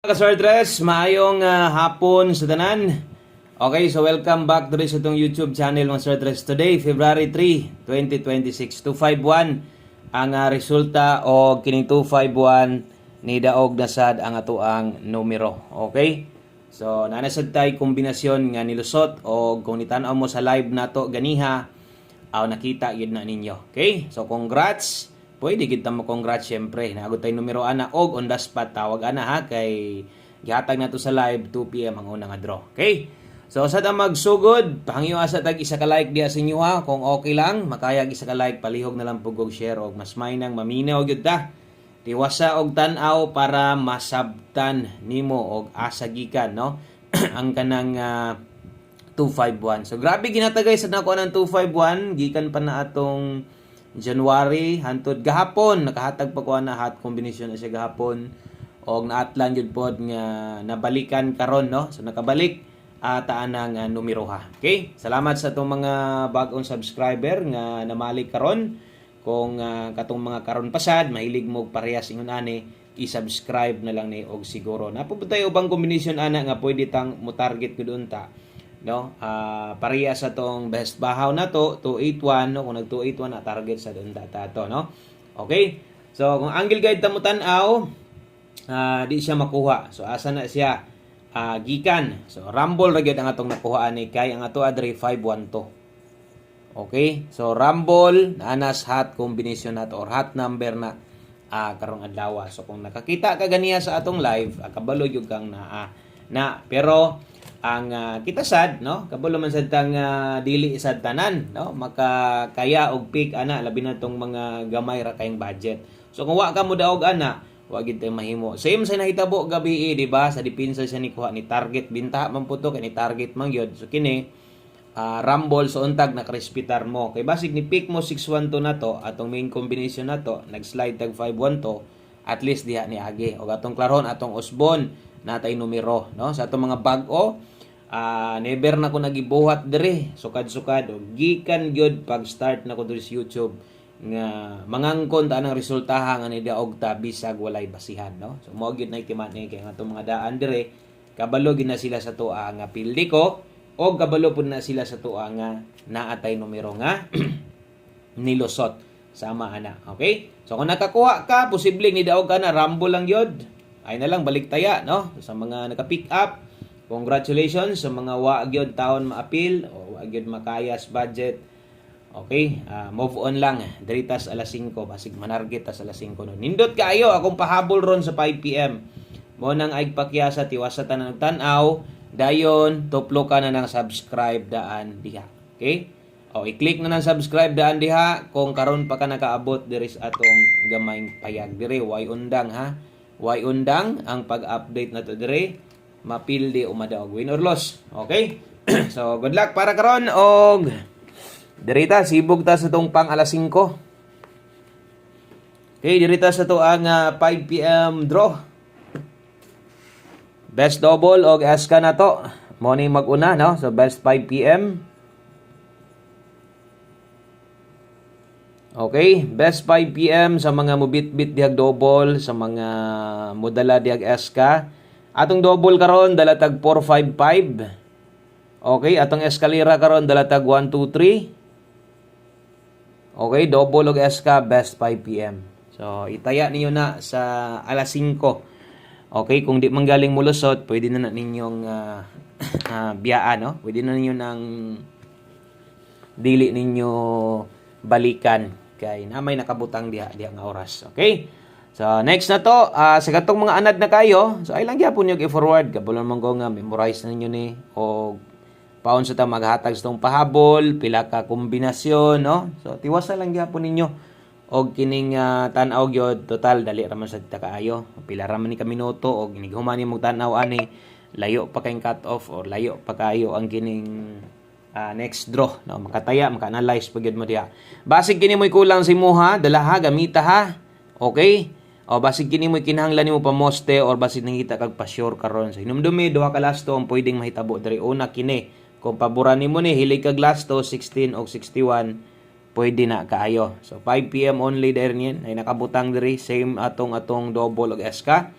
Kaswerdres, maayong hapon sa tanan. Okay, so welcome back to this itong YouTube channel mga Swerdres. Today, February 3, 2026, 251 ang resulta o kining 251 ni daog na sad ang atoang numero. Okay? So, nanasad tayo kombinasyon nga nilusot o kung nitan-aw mo sa live nato ganiha, nakita yun na ninyo. Okay? So, congrats. Pwede kita mo congrats syempre. Naagod tayo numero ana og on the spot tawag ana ha kay gihatag na to sa live 2 PM ang unang draw. Okay? So sa ta magsugod, pangyo asa tag isa ka like diha sa inyo ha kung okay lang makayag isa ka like palihog na lang pug og share og mas may nang maminaw gyud ta. Tiwasa og tan-aw para masabtan nimo og asa gikan no ang kanang 251. So grabe ginatagay sa nako ng 251 gikan pa na atong January hantod gahapon nakahatag pa ko na hot combination na siya gahapon og naatlan gyud pod nga nabalikan karon no so nakabalik taan ang numero ha. Okay, salamat sa atong mga bag-ong subscriber nga namali karon kung katong mga karon pasad mahilig mo parehas ingon ani i-subscribe na lang ni og siguro napubutay ubang combination ana nga pwede tang mo target gud unta no pareha sa tong best bahaw na to 281 no kung nag 281 na target sa doon data to no. Okay, so kung angle guide ta mo tan-aw di siya makuha so asa na siya gikan so rumble ra gyud ang atong nakuhaan ni kay ang ato adre 512. Okay, so rumble anas hot combination nato or hot number na karong adlaw. So kung nakakita ka ganiya sa atong live kabalo gyud kang na pero ang kita sad no kabalo man sad tang dili sad tanan no makakaya og pick ana labi na tong mga gamay ra kayong budget. So kung wa ka mo daog ana wa gid tay mahimo same sa nahitabo gabi di ba sa depensa siya ni kuha ni target binta man puto kay ni target man gyud. So kini rumble so untag na krispitar mo kay basig ni pick mo 612 na to atong main combination na to nag-slide tag 512 at least diha ni agi og atong klaron atong usbon natay numero no sa atong mga bag-o never na ko nagibuhat dire sukad-sukad og gikan gyud pag start na ko diri sa YouTube nga mangangkon ta ang resultaha nga ni daog ta bisag walay basihan no. So mo gyud na itiman ni kay atong mga daan dire kabalo gid na sila sa tuwa nga pildi ko og kabalo pud na sila sa tuwa nga naatay numero nga nilusot sama ana. Okay, so kung nakakuha ka posible ni daog ka na rumble lang gyud ay na lang balik taya no sa mga naka-pick up. Congratulations sa mga wa gyud taon maapil o wa gyud makayas budget. Okay, move on lang. Diritas alas 5 basig manarget tas alas 5 no. Nindot kaayo akong pahabol ron sa 5 PM. Mo nang ay pakyasa tiwasa tanan tan-aw dayon tuplo ka na ng subscribe daan diha. Okay? O i-click na ng subscribe daan diha kung karon pa ka nakaabot diri sa atong gamayng payag dire way undang ha. Way undang ang pag-update na to dire. Mapildi o madaog win or loss. Okay? So good luck para karon og dirita sibog ta sa tong pang alas 5. Okay, dirita sa to ang 5 PM draw. Best double og SK na to. Mo ni mag-una no. So best 5 PM. Okay, best 5 PM sa mga mubit-bit diag double, sa mga modala diag SK. Atong double karon dalatag 455. Okay, atong eskalera karon dalatag 123. Okay, double og SK best 5 PM. So itaya ninyo na sa alas 5. Okay, kung di manggaling mulusot, pwede na ninyong biyaan no. Pwede na ninyo nang dili ninyo balikan kay na may nakabutang diha nga oras. Okay? So next na to, sa katong mga anad na kayo, so ay lang gyapon yung i-forward kabulon man ko nga memorize na ninyo ni o paon sa ta maghatag sa tong pahabol, pila ka kombinasyon no. So tiwasa lang gyapon ninyo og kining tan-aw gyud total dali ra man sa ta kaayo. Pila ra man ni ka minuto og ginighuman ni mo tan-aw ani layo pa kay cut off or layo pa kayo ang kining next draw no makataya maka-analyze pa gyud mo diha. Basig kini mo'y kulang si imuha, dala ha gamita ha. Okay? O basig kini mo kinahanglan nimo pamoste or basig nangita kag pa-sure karon sa hinumdumi duha ka lasto ang pwedeng mahitabo diri una kini kung paboran nimo ni hilig kag lasto 16 o 61 pwede na kaayo. So 5 PM only there niyan ay nakabutang diri same atong double og SK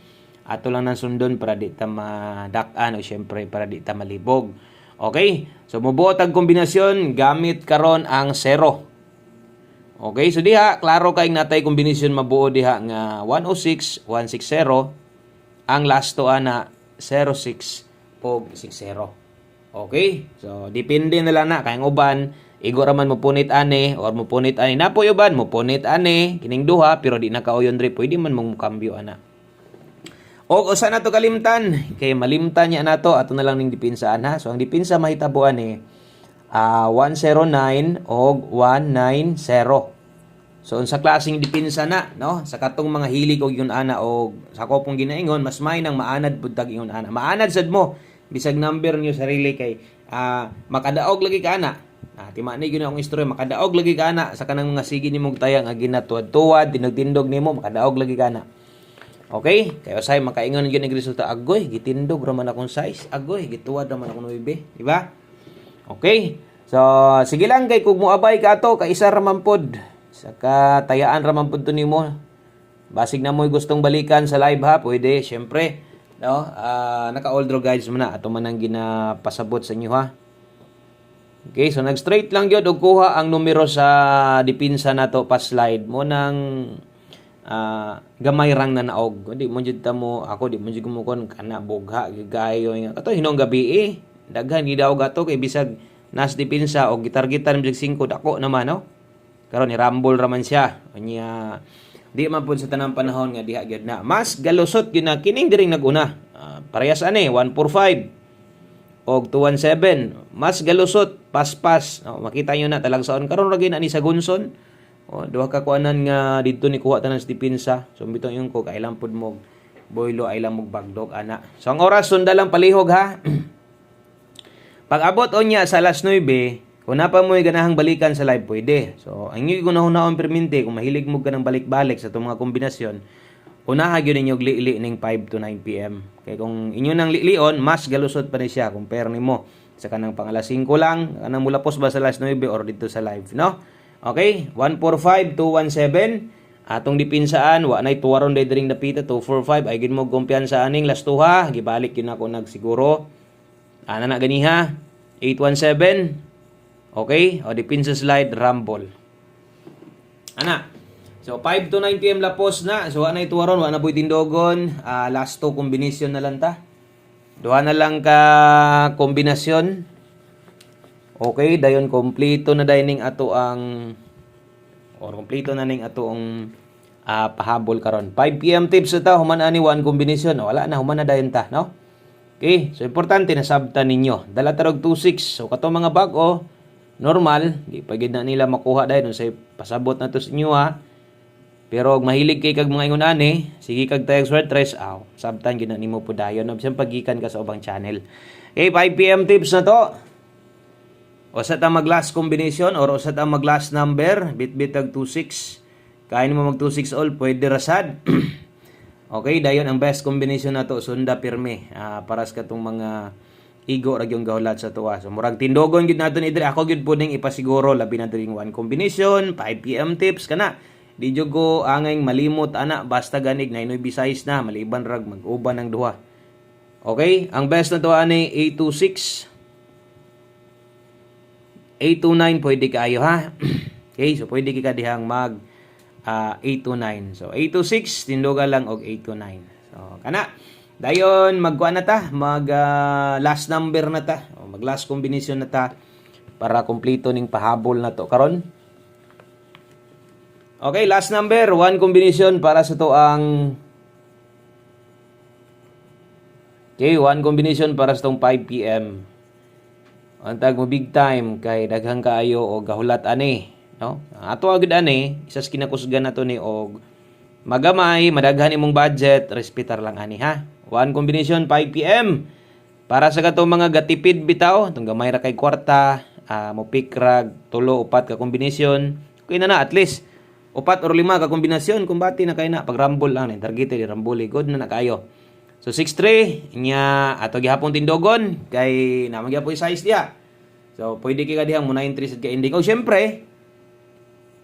Ato lang nang sundon para di ta madak-an o syempre para di ta malibog. Okay? So mubuot ang kombinasyon gamit karon ang 0. Okay, so diha klaro kay natay kombinasyon mabuo diha nga 106 160 ang last to ana 06 o 60. Okay? So depende na lang na kay uban igo ra man mo punit ani or mo punit ani napoy uban mo punit ani kining duha pero di na kauyon dre pwede man mong kambyo ana. O usa na to kalimtan kay malimtan niya nato ato na lang ning depensa ha. So ang depensa mahitabuan 109 o 190. So unsa klaseng depensa na no sa katong mga hilig og yun ana o sa ko pong ginaingon mas may nang maanad pud tag ingon ana. Maanad sad mo bisag number niyo sarili kay makadaog lagi ka ana. Tima ni gyud akong istorya makadaog lagi ka ana sa kanang mga sige nimo tayang nga ginatuad-tuad tinog-tindog nimo makadaog lagi ka ana. Okay? Kaya usay makaingon gyud ning resulta agoy gitindog ra man akong size, agoy gituwad ra man akong 9, di ba? Okay? So sige lang kay kung moabay ka ato kay isa ra man pod. Saka tayaan ra man pud to nimo. Basig na mo'y gustong balikan sa live ha, pwede syempre, no? Naka-old draw guides man na ato man ang ginapasabot sa inyo ha. Okay, so nag-straight lang gyud og kuha ang numero sa depensa nato pa slide mo nang gamay rang na naog. Di mo jud ta mo ako di mo jud mo kon kana bugha gigayo nga. Kato hinong gabi daghan gidaw gato kay bisag nas depensa og gitargetan bisag 5 dako naman no. Karon ni rumble ra man siya. Unya di man pud sa tanang panahon nga diha gyud na. Mas galusot gyud na kining diring naguna. Parehas ani 145 og 217 mas galusot paspas makita nyo na talagsaon karon ra gyud ni sa gunson duha ka kuanan nga didto ni kuha tanan sa depensa so bitong yung ko kailan pud mo boylo ay lang mo bagdog ana so ang oras sunda lang palihog ha pag abot onya sa alas 9 kung napa mo ganahang balikan sa live pwede so ang inyo gunahon permente kung mahilig mo ganang balik-balik sa itong mga kombinasyon unaha gyud ninyo liili ning 5 to 9 PM. Kay kung inyo nang liilion, mas galusot pa ni siya compare nimo sa kanang pang alas 5 lang, kanang mulapos ba sa alas 9 or dito sa live, no? Okay, 145 217 atong dipensaan wa nay tuwaron day dring dapita 245 ay gid mo kumpiyansa aning last tuha gibalik yun ako nagsiguro ana na ganiha 817 okay o depensa slide rumble ana. So 5 to 9 PM lapos na. So wala na ituwaron, wala na po'y tindogon. Last to combination na lang ta. Duha na lang ka kombinasyon. Okay, dayon kompleto na dining ato ang or kompleto na ning ato ang pahabol karon. 5 PM tips ta human ani one combination. Wala na human na dayon ta, no? Okay, so importante na sabtan ninyo. Dala tarog 26. So kato mga bag-o normal, di pa gid na nila makuha dayon say pasabot na to sa inyo ha. Pero og mahilig kay kag mga ingon ani, sige kag tayag sword tres sabtan gyud na nimo pudayon bisan pagikan ka sa ubang channel. Okay, 5 PM tips na to. Usa ta mag last combination or usa ta mag last number, bit-bit tag 26. Kain mo mag 26 all, pwede rasad. Okay, dayon ang best combination na to, sunda pirme. Para sa katong mga igo ra gyung gawlat sa tuwa. So murag tindogon gyud naton idri. Ako gyud puding ipasiguro labi na dring one combination, 5 PM tips kana. Di jud ko angay malimot ana basta ganig na inoy Bisayas na maliban rag mag-uban ng duha. Okay, ang best na to ani 826 829 pwede kayo ha. Okay, so pwede ka dihang mag 829. So 826 tindoga lang og 829. So kana dayon magkuan na ta, mag last number na ta, o mag last combination na ta para kompleto ning pahabol na to karon. Okay, last number, one combination para sa to ang okay, one combination para sa tong 5 PM. Antag mo big time kay daghang kaayo og gahulat ani, no? Ato agud ani, isas kinakusgan nato ni og magamay, madaghan imong budget, respetar lang ani ha. One combination 5 PM para sa katong mga gatipid bitaw, tong gamay ra kay kwarta, mo pick rag tulo upat ka kombinasyon. Kay na at least upat or 5 ka kombinasyon kung bati na kay na pag rumble lang ni target di rumble good na kayo. So 6-3 nya ato gihapon tindogon kay na magyapon size dia. So pwede kay kadihang mo 9-3 sad ka ending. O syempre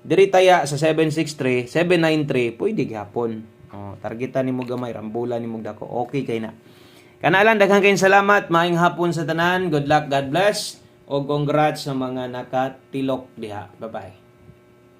diri taya sa 7-6-3, 7-9-3 pwede gihapon. Oh, targetan nimo gamay, rambulan nimo dako. Okay kay na. Kanalan daghang kayong salamat, maayong hapon sa tanan. Good luck, God bless. O congrats sa mga nakatilok diha. Bye-bye.